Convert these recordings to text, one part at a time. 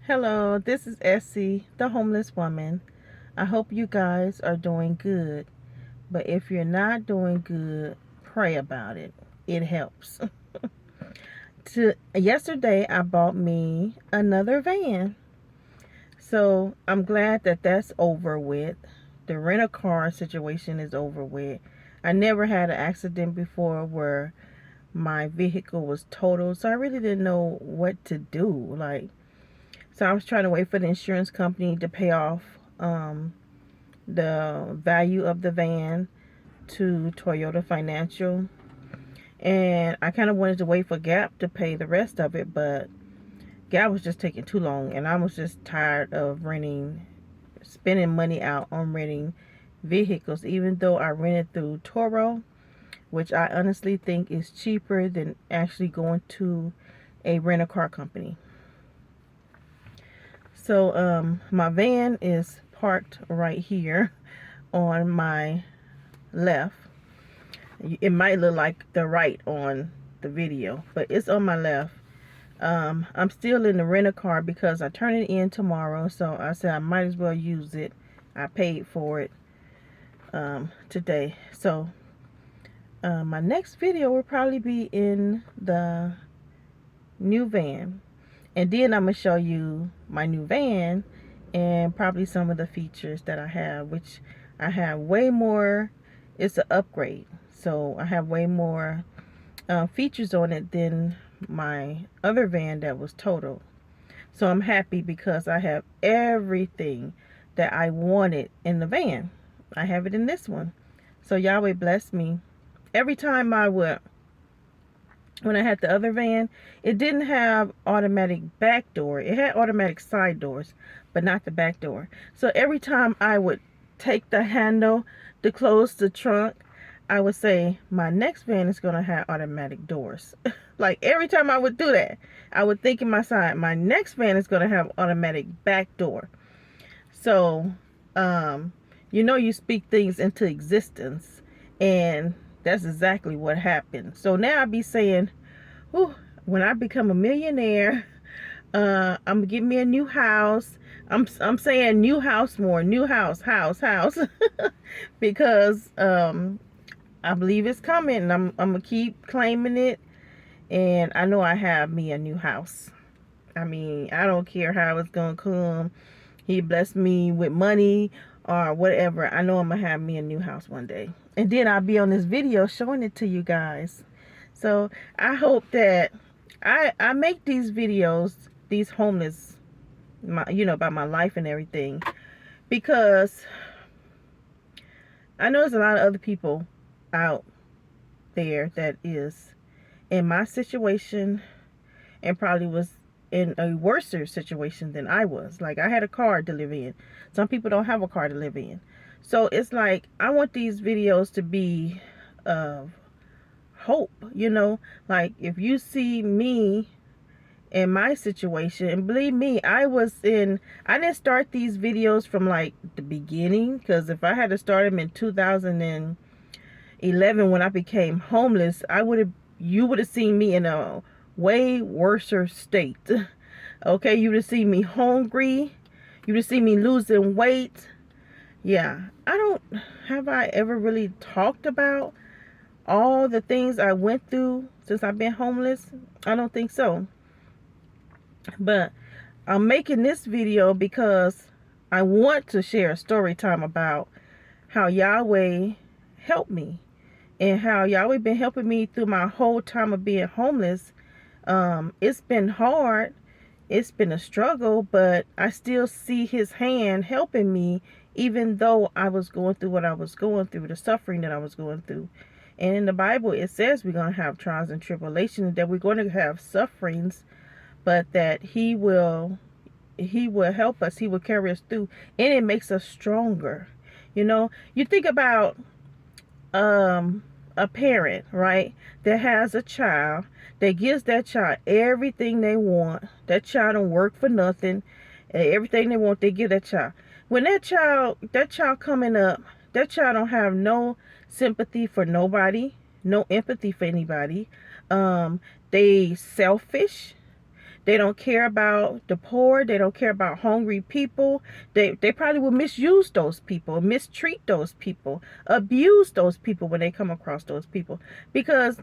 Hello, this is Essie, the homeless woman. I hope you guys are doing good. But if you're not doing good, pray about it. It helps. Yesterday, I bought me another van. So I'm glad that that's over with. The rent-a-car situation is over with. I never had an accident before where my vehicle was totaled. So I really didn't know what to do. So I was trying to wait for the insurance company to pay off the value of the van to Toyota Financial. And I kind of wanted to wait for Gap to pay the rest of it, but Gap was just taking too long. And I was just tired of spending money out on renting vehicles, even though I rented through Toro, which I honestly think is cheaper than actually going to a rent-a-car company. So my van is parked right here on my left. It might look like the right on the video, but it's on my left. I'm still in the rent-a-car because I turn it in tomorrow, so I said I might as well use it. I paid for it today. So my next video will probably be in the new van. And then I'm going to show you my new van and probably some of the features that I have, which I have way more. It's an upgrade. So I have way more features on it than my other van that was totaled. So I'm happy because I have everything that I wanted in the van. I have it in this one. So Yahweh blessed me. Every time when I had the other van, it didn't have automatic back door. It had automatic side doors, but not the back door. So every time I would take the handle to close the trunk, I would say, my next van is going to have automatic doors. Like every time I would do that, I would think in my side, my next van is going to have automatic back door. So, you speak things into existence, and that's exactly what happened. So now I be saying, whew, when I become a millionaire, I'm gonna get me a new house. I'm saying new house more, new house, because I believe it's coming. And I'm gonna keep claiming it, and I know I have me a new house. I mean, I don't care how it's gonna come. He blessed me with money or whatever. I know I'm gonna have me a new house one day. And then I'll be on this video showing it to you guys. So I hope that I make these videos, these homeless, about my life and everything, because I know there's a lot of other people out there that is in my situation and probably was in a worse situation than I was. Like, I had a car to live in. Some people don't have a car to live in. So it's like, I want these videos to be of hope, like if you see me in my situation, and believe me, I didn't start these videos from like the beginning, because if I had to start them in 2011 when I became homeless, you would have seen me in a way worse state. Okay, you would have seen me hungry, you would have seen me losing weight. Yeah, have I ever really talked about all the things I went through since I've been homeless? I don't think so. But I'm making this video because I want to share a story time about how Yahweh helped me, and how Yahweh been helping me through my whole time of being homeless. It's been hard. It's been a struggle, but I still see his hand helping me, even though I was going through what I was going through, the suffering that I was going through. And in the Bible, it says we're going to have trials and tribulations, that we're going to have sufferings, but that he will help us. He will carry us through, and it makes us stronger. You think about a parent, right, that has a child, that gives that child everything they want. That child don't work for nothing, and everything they want, they give that child. When that child coming up, that child don't have no sympathy for nobody, no empathy for anybody. They selfish. They don't care about the poor. They don't care about hungry people. They probably will misuse those people, mistreat those people, abuse those people when they come across those people, because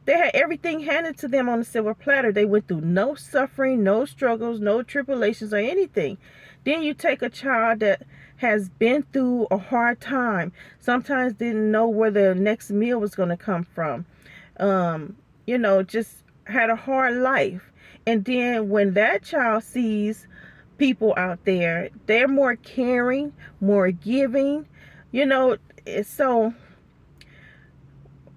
they had everything handed to them on a silver platter. They went through no suffering, no struggles, no tribulations or anything. Then you take a child that has been through a hard time, sometimes didn't know where the next meal was going to come from, just had a hard life. And then when that child sees people out there, they're more caring, more giving, you know. So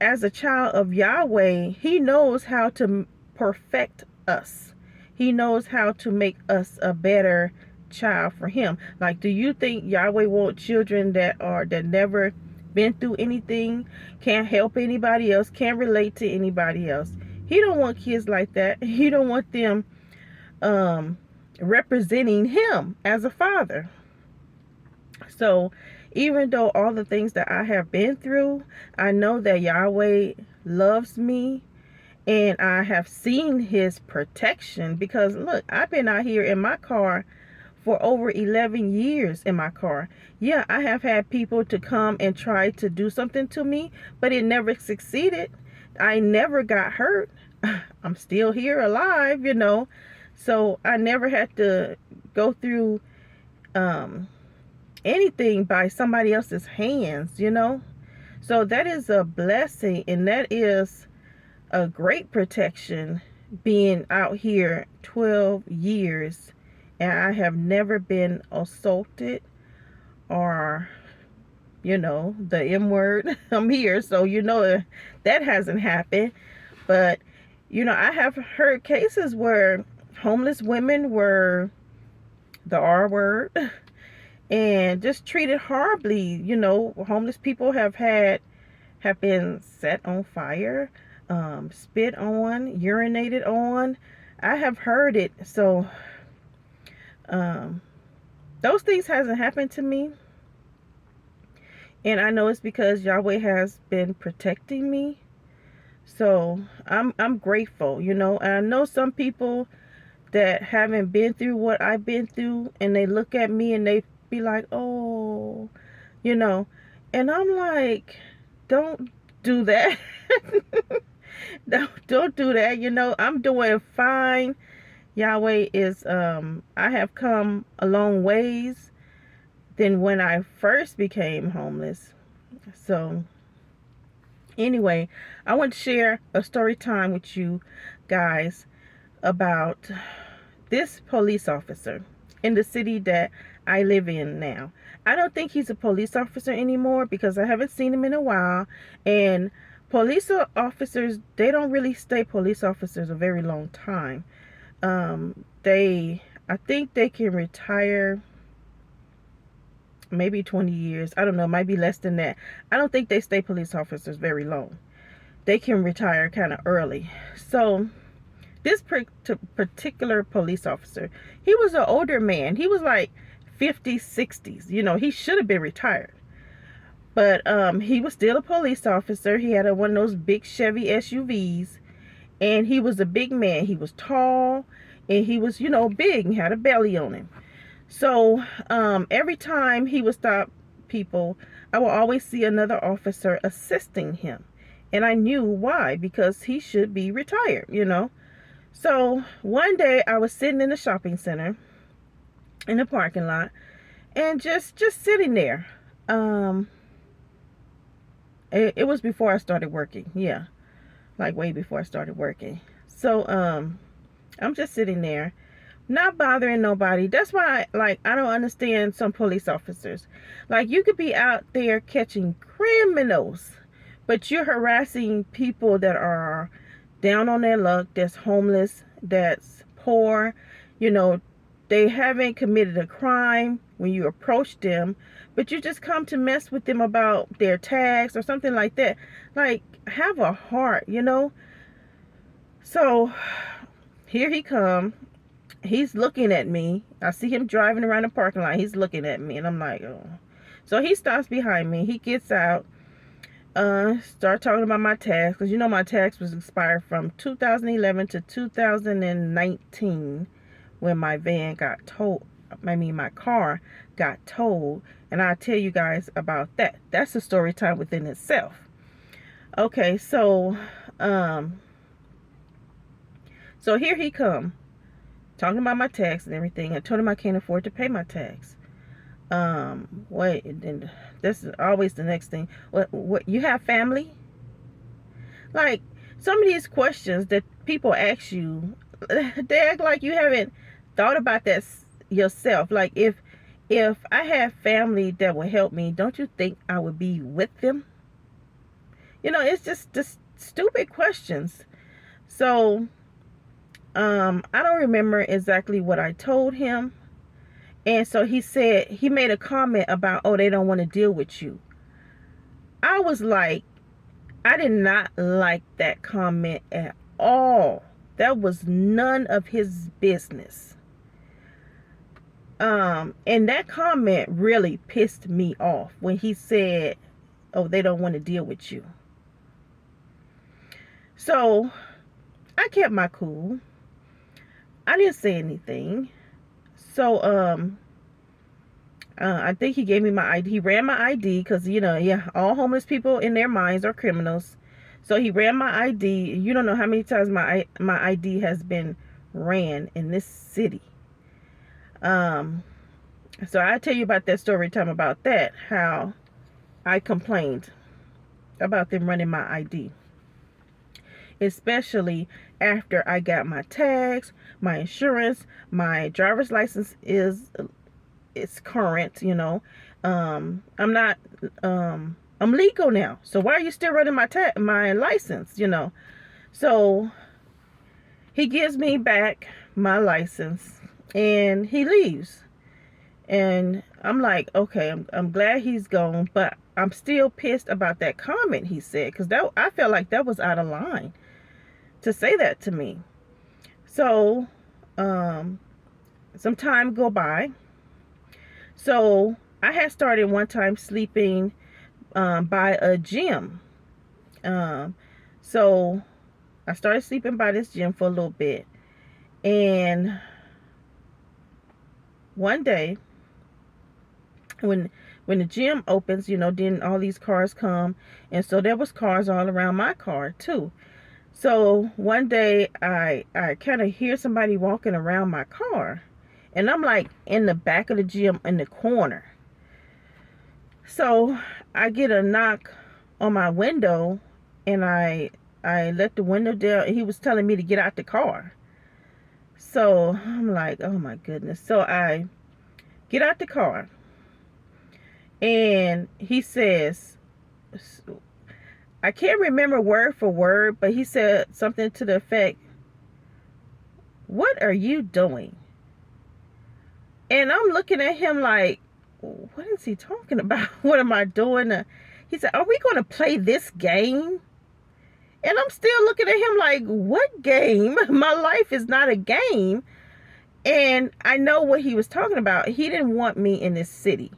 as a child of Yahweh, he knows how to perfect us. He knows how to make us a better child for him. Like, do you think Yahweh wants children that never been through anything, can't help anybody else, can't relate to anybody else? He don't want kids like that. He don't want them representing him as a father. So even though all the things that I have been through, I know that Yahweh loves me, and I have seen his protection, because look, I've been out here in my car for over 11 years in my car. Yeah, I have had people to come and try to do something to me, but it never succeeded. I never got hurt. I'm still here alive, So I never had to go through anything by somebody else's hands, So that is a blessing, and that is a great protection, being out here 12 years, and I have never been assaulted or, the M word. I'm here, so that hasn't happened. But, I have heard cases where homeless women were the R word and just treated horribly. Homeless people have been set on fire, spit on, urinated on. I have heard it. So those things hasn't happened to me, and I know it's because Yahweh has been protecting me. So I'm grateful, and I know some people that haven't been through what I've been through, and they look at me and they be like, oh, and I'm like, don't do that. Don't do that. I'm doing fine. Yahweh is, I have come a long ways than when I first became homeless. So anyway, I want to share a story time with you guys about this police officer in the city that I live in now. I don't think he's a police officer anymore, because I haven't seen him in a while. And police officers, they don't really stay police officers a very long time. I think they can retire maybe 20 years. I don't know, might be less than that. I don't think they stay police officers very long. They can retire kind of early. So this particular police officer, he was an older man. He was like 50s, 60s. He should have been retired. But he was still a police officer. He had one of those big Chevy SUVs. And he was a big man. He was tall, and he was, big and had a belly on him. So every time he would stop people, I would always see another officer assisting him. And I knew why, because he should be retired, So one day I was sitting in the shopping center in the parking lot, and just sitting there. It was before I started working. Yeah. Like way before I started working. So I'm just sitting there, not bothering nobody. That's why I don't understand some police officers. Like, you could be out there catching criminals, but you're harassing people that are down on their luck, that's homeless, that's poor. They haven't committed a crime when you approach them, but you just come to mess with them about their tags or something like that. Like, have a heart, So here he come. He's looking at me. I see him driving around the parking lot. He's looking at me, and I'm like, oh. So he stops behind me. He gets out, Start talking about my tax, because you know my tax was expired from 2011 to 2019 when my van got towed. I mean, my car got towed, and I'll tell you guys about that. That's a story time within itself. Okay, so so here he come talking about my tax and everything. I told him I can't afford to pay my tax. Wait, and this is always the next thing. What you have family? Like, some of these questions that people ask you, they act like you haven't thought about that yourself. Like, if I have family that will help me, don't you think I would be with them? It's just stupid questions. So I don't remember exactly what I told him. And so he made a comment about, oh, they don't want to deal with you. I was like, I did not like that comment at all. That was none of his business. And that comment really pissed me off when he said, oh, they don't want to deal with you. So I kept my cool. I didn't say anything. So I think he gave me my ID. He ran my ID because, all homeless people in their minds are criminals. So he ran my ID. You don't know how many times my ID has been ran in this city. So I'll tell you about that story time about that, how I complained about them running my ID. Especially after I got my tags, my insurance, my driver's license it's current, I'm not I'm legal now. So why are you still running my license, So he gives me back my license and he leaves. And I'm like, okay, I'm glad he's gone, but I'm still pissed about that comment he said, because I felt like that was out of line to say that to me. So some time go by. So I had started one time sleeping by a gym. So I started sleeping by this gym for a little bit. And one day, when the gym opens, then all these cars come. And so there was cars all around my car too. So one day I kind of hear somebody walking around my car. And I'm like in the back of the gym in the corner. So I get a knock on my window, and I let the window down, and he was telling me to get out the car. So I'm like, oh my goodness. So I get out the car, and he says, I can't remember word for word, but he said something to the effect, "What are you doing?" And I'm looking at him like, what is he talking about? What am I doing? He said, are we going to play this game? And I'm still looking at him like, what game? My life is not a game. And I know what he was talking about. He didn't want me in this city.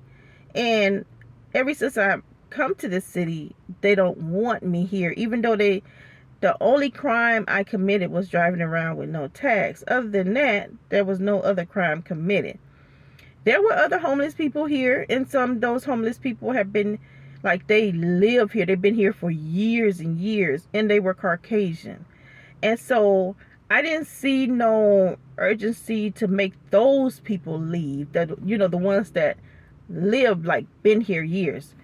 And ever since I come to this city, they don't want me here. Even though the only crime I committed was driving around with no tags. Other than that, there was no other crime committed. There were other homeless people here, and some of those homeless people have been, like, they live here. They've been here for years and years, and they were Caucasian. And so I didn't see no urgency to make those people leave. That, the ones that lived, like, been here years.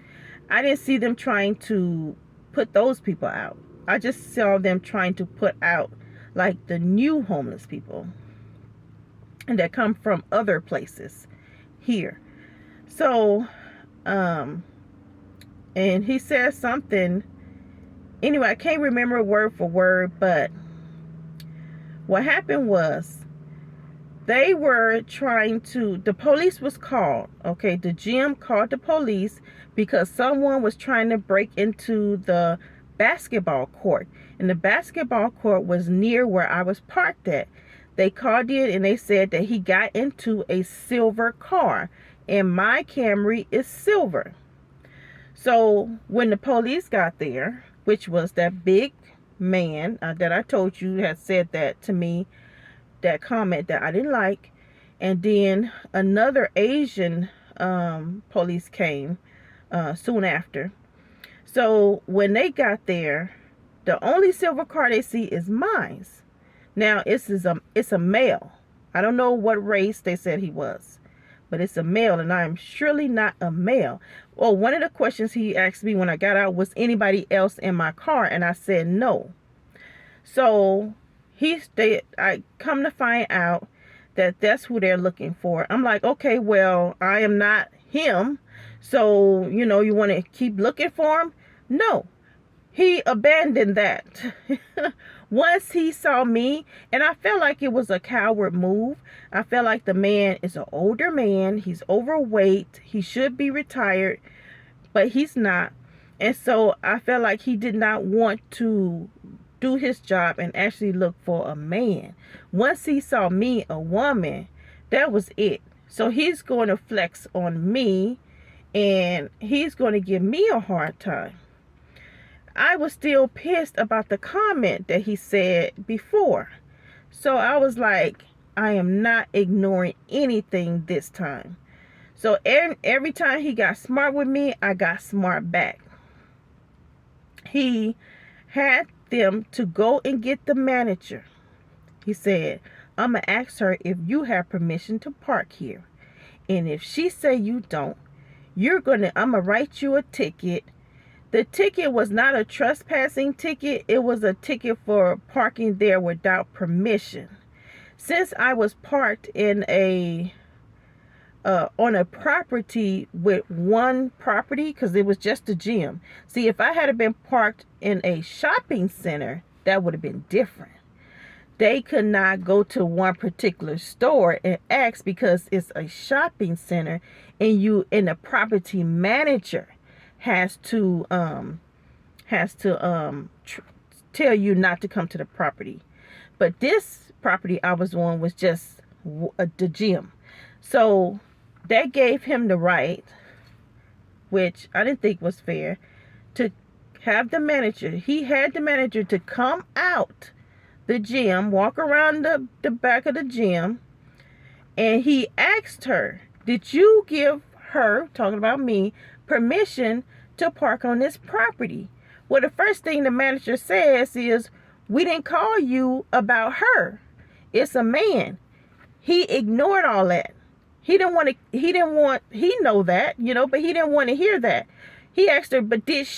I didn't see them trying to put those people out. I just saw them trying to put out, like, the new homeless people, and that come from other places here. So and he said something, anyway, I can't remember word for word, but what happened was they were the police was called. Okay, the gym called the police because someone was trying to break into the basketball court, and the basketball court was near where I was parked at. They called in and they said that he got into a silver car, and my Camry is silver. So when the police got there, which was that big man that I told you had said that to me, that comment that I didn't like, and then another Asian police came soon after. So when they got there, the only silver car they see is mine. Now it's a male. I don't know what race they said he was, but it's a male, and I am surely not a male. Well, one of the questions he asked me when I got out was anybody else in my car, and I said no. So I come to find out that that's who they're looking for. I'm like, okay, well, I am not him. So, you want to keep looking for him? No. He abandoned that. Once he saw me, and I felt like it was a coward move. I felt like the man is an older man. He's overweight. He should be retired, but he's not. And so I felt like he did not want to do his job and actually look for a man. Once he saw me, a woman, that was it. So he's going to flex on me, and he's going to give me a hard time. I was still pissed about the comment that he said before. So I was like, I am not ignoring anything this time. So every time he got smart with me, I got smart back. He had them to go and get the manager. He said, I'm going to ask her if you have permission to park here. And if she say you don't, I'm going to write you a ticket. The ticket was not a trespassing ticket. It was a ticket for parking there without permission. Since I was parked in on a property with one property, because it was just a gym. See, if I had been parked in a shopping center, that would have been different. They could not go to one particular store and ask because it's a shopping center, and the property manager has to tell you not to come to the property. But this property I was on was just the gym. So that gave him the right, which I didn't think was fair, to have the manager. He had the manager to come out the gym, walk around the back of the gym, and he asked her, did you give her, talking about me, permission to park on this property? Well, the first thing the manager says is, we didn't call you about her. It's a man. He ignored all that. He know that, but he didn't want to hear that. He asked her, but did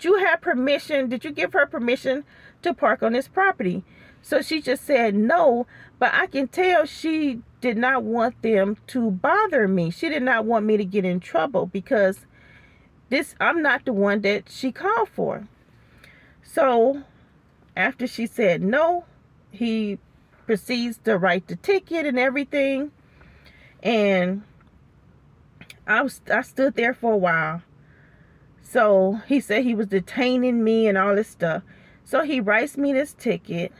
you have permission? Did you give her permission to park on this property? So she just said no, but I can tell she did not want them to bother me. She did not want me to get in trouble because I'm not the one that she called for. So after she said no, he proceeds to write the ticket and everything. And I stood there for a while. So he said he was detaining me and all this stuff. So he writes me this ticket,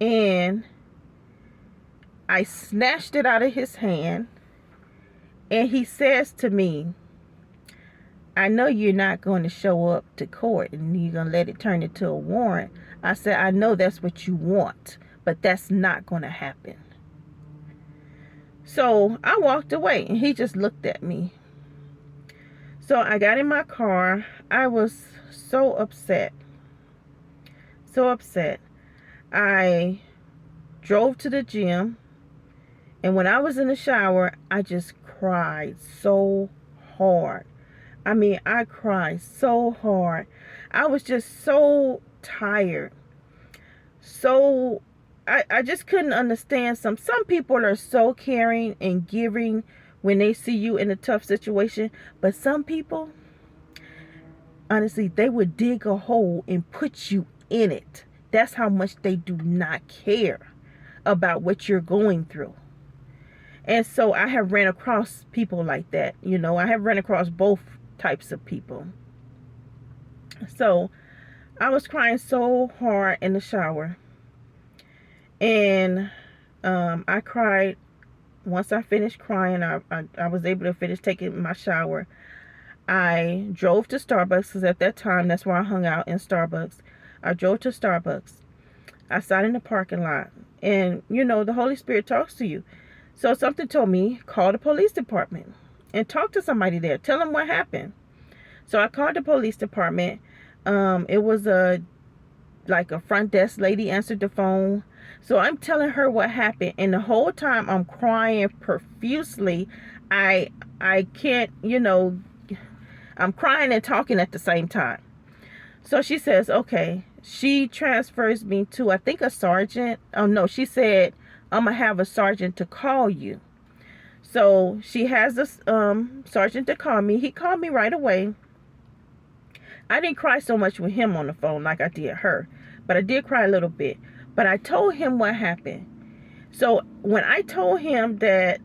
and I snatched it out of his hand. And he says to me, I know you're not going to show up to court and you're going to let it turn into a warrant. I said, I know that's what you want, but that's not going to happen. So I walked away, and he just looked at me. So I got in my car. I was so upset. So upset. I drove to the gym, and when I was in the shower, I just cried so hard. I mean, I cried so hard. I was just so tired. So I just couldn't understand some people are so caring and giving when they see you in a tough situation, but some people, honestly, they would dig a hole and put you in it. That's how much they do not care about what you're going through. And so I have ran across people like that. I have run across both types of people. So I was crying so hard in the shower. And I cried. Once I finished crying, I was able to finish taking my shower. I drove to Starbucks because at that time, that's where I hung out, in Starbucks. I drove to Starbucks. I sat in the parking lot. And, you know, the Holy Spirit talks to you. So something told me, call the police department and talk to somebody there. Tell them what happened. So I called the police department. It was like a front desk lady answered the phone. So I'm telling her what happened. And the whole time I'm crying profusely. I can't, you know, I'm crying and talking at the same time. So she says, okay. She transfers me to, I think, a sergeant. Oh, no. She said, I'm going to have a sergeant to call you. So she has a sergeant to call me. He called me right away. I didn't cry so much with him on the phone like I did her. But I did cry a little bit. But I told him what happened. So when I told him that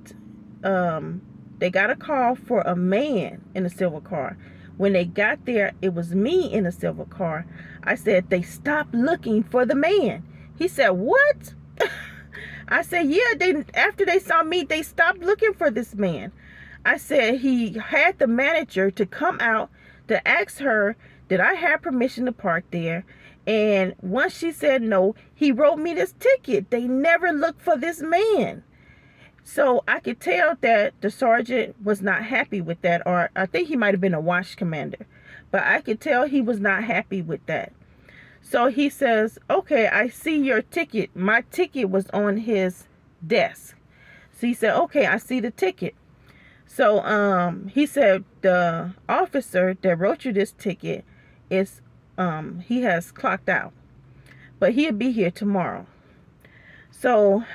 they got a call for a man in a silver car. When they got there, it was me in a silver car. I said, they stopped looking for the man. He said, what? I said, yeah, after they saw me, they stopped looking for this man. I said he had the manager to come out to ask her, did I have permission to park there? And once she said no, he wrote me this ticket. They never looked for this man. So I could tell that the sergeant was not happy with that, or I think he might have been a watch commander, but I could tell he was not happy with that. So he says, okay, I see your ticket. My ticket was on his desk. So he said, okay, I see the ticket. So he said, the officer that wrote you this ticket is, he has clocked out, but he'll be here tomorrow. So,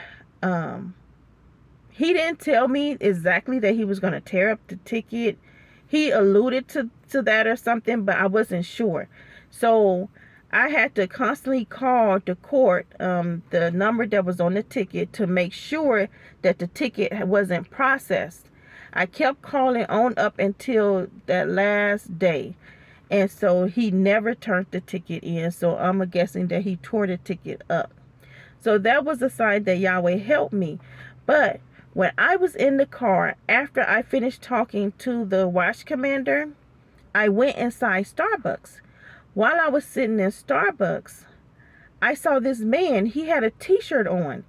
he didn't tell me exactly that he was going to tear up the ticket. He alluded to that or something, but I wasn't sure. So I had to constantly call the court, the number that was on the ticket, to make sure that the ticket wasn't processed. I kept calling on up until that last day. And so he never turned the ticket in. So I'm guessing that he tore the ticket up. So that was a sign that Yahweh helped me. But when I was in the car, after I finished talking to the watch commander, I went inside Starbucks. While I was sitting in Starbucks, I saw this man. He had a t-shirt on.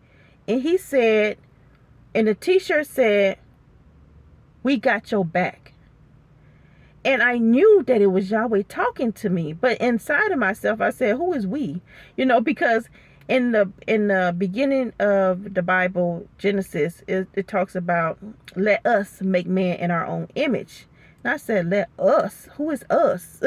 And he said, and the t-shirt said, we got your back. And I knew that it was Yahweh talking to me. But inside of myself, I said, who is we? You know, because in the beginning of the Bible, Genesis, it talks about, let us make man in our own image. And I said, let us, who is us?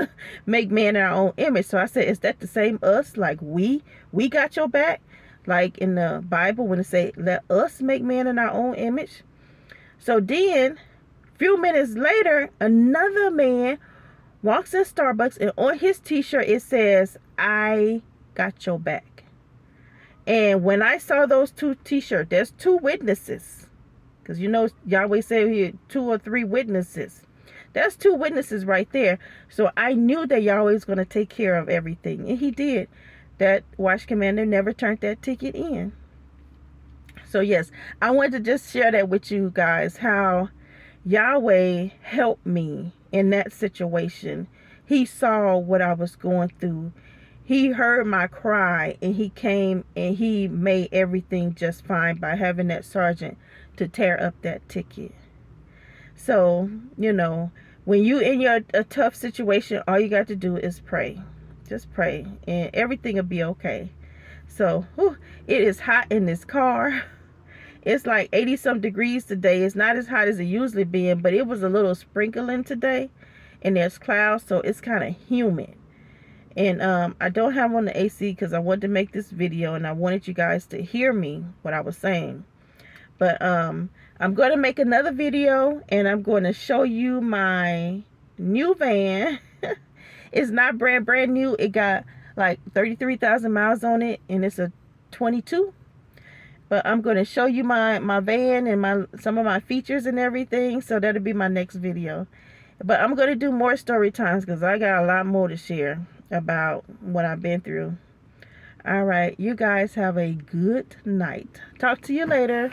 Make man in our own image. So I said, is that the same us? Like we got your back? Like in the Bible when it say, let us make man in our own image. So then, a few minutes later, another man walks in Starbucks, and on his t-shirt it says, I got your back. And when I saw those two t-shirts, there's two witnesses. Because you know, Yahweh said here, 2 or 3 witnesses. That's 2 witnesses right there. So I knew that Yahweh was going to take care of everything. And he did. That watch commander never turned that ticket in. So yes, I wanted to just share that with you guys, how Yahweh helped me in that situation. He saw what I was going through. He heard my cry, and he came and he made everything just fine by having that sergeant to tear up that ticket. So, you know, when you in a tough situation, all you got to do is pray. Just pray, and everything will be okay. So, it is hot in this car. It's like 80-some degrees today. It's not as hot as it usually been, but it was a little sprinkling today. And there's clouds, so it's kind of humid. And I don't have on the AC because I wanted to make this video, and I wanted you guys to hear me, what I was saying. But I'm going to make another video, and I'm going to show you my new van. It's not brand new. It got like 33,000 miles on it, and it's a 22. But I'm going to show you my van and some of my features and everything. So that'll be my next video. But I'm going to do more story times because I got a lot more to share about what I've been through. All right. You guys have a good night. Talk to you later.